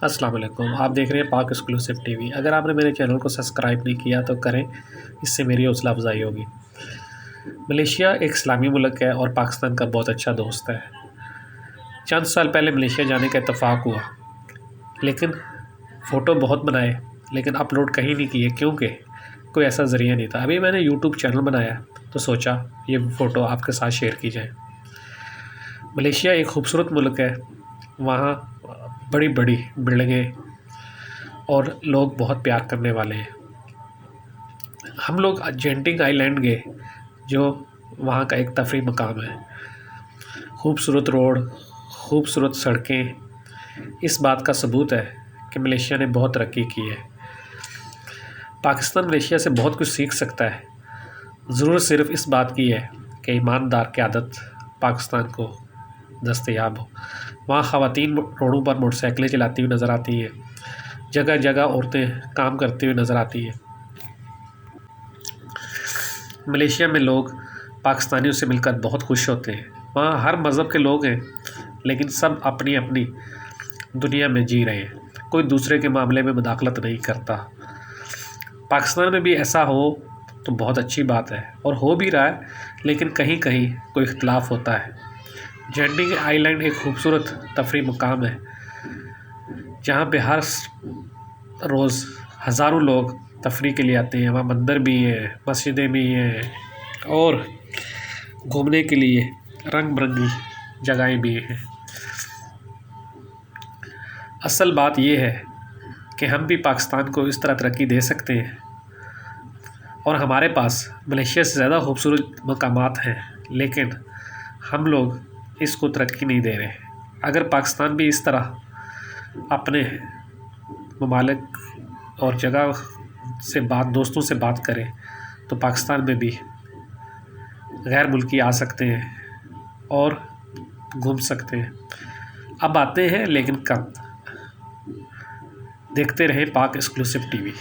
السلام علیکم، آپ دیکھ رہے ہیں پاک ایکسکلوسیو ٹی وی۔ اگر آپ نے میرے چینل کو سبسکرائب نہیں کیا تو کریں، اس سے میری حوصلہ افزائی ہوگی۔ ملیشیا ایک اسلامی ملک ہے اور پاکستان کا بہت اچھا دوست ہے۔ چند سال پہلے ملیشیا جانے کا اتفاق ہوا، لیکن فوٹو بہت بنائے لیکن اپلوڈ کہیں نہیں کیے کیونکہ کوئی ایسا ذریعہ نہیں تھا۔ ابھی میں نے یوٹیوب چینل بنایا تو سوچا یہ فوٹو آپ کے ساتھ شیئر کی جائے۔ ملیشیا ایک خوبصورت ملک ہے، وہاں بڑی بڑی بلڈنگیں اور لوگ بہت پیار کرنے والے ہیں۔ ہم لوگ جینٹنگ آئی لینڈ گئے جو وہاں کا ایک تفریح مقام ہے۔ خوبصورت روڈ، خوبصورت سڑکیں، اس بات کا ثبوت ہے کہ ملیشیا نے بہت ترقی کی ہے۔ پاکستان ملیشیا سے بہت کچھ سیکھ سکتا ہے، ضرورت صرف اس بات کی ہے کہ ایماندار قیادت پاکستان کو دستیاب ہو۔ وہاں خواتین روڈوں پر موٹر سائیکلیں چلاتی ہوئی نظر آتی ہیں، جگہ جگہ عورتیں کام کرتی ہوئی نظر آتی ہیں۔ ملیشیا میں لوگ پاکستانیوں سے مل کر بہت خوش ہوتے ہیں۔ وہاں ہر مذہب کے لوگ ہیں لیکن سب اپنی اپنی دنیا میں جی رہے ہیں، کوئی دوسرے کے معاملے میں مداخلت نہیں کرتا۔ پاکستان میں بھی ایسا ہو تو بہت اچھی بات ہے، اور ہو بھی رہا ہے، لیکن کہیں کہیں کوئی اختلاف ہوتا ہے۔ جینٹنگ آئی لینڈ ایک خوبصورت تفریح مقام ہے جہاں پہ ہر روز ہزاروں لوگ تفریح کے لیے آتے ہیں۔ وہاں مندر بھی ہیں، مسجدیں بھی ہیں اور گھومنے کے لیے رنگ برنگی جگہیں بھی ہیں۔ اصل بات یہ ہے کہ ہم بھی پاکستان کو اس طرح ترقی دے سکتے ہیں، اور ہمارے پاس ملیشیا سے زیادہ خوبصورت مقامات ہیں، لیکن ہم لوگ اس کو ترقی نہیں دے رہے۔ اگر پاکستان بھی اس طرح اپنے ممالک اور جگہ سے دوستوں سے بات کرے تو پاکستان میں بھی غیر ملکی آ سکتے ہیں اور گھوم سکتے ہیں۔ اب آتے ہیں لیکن کم۔ دیکھتے رہیں پاک ایکسکلوسیو ٹی وی۔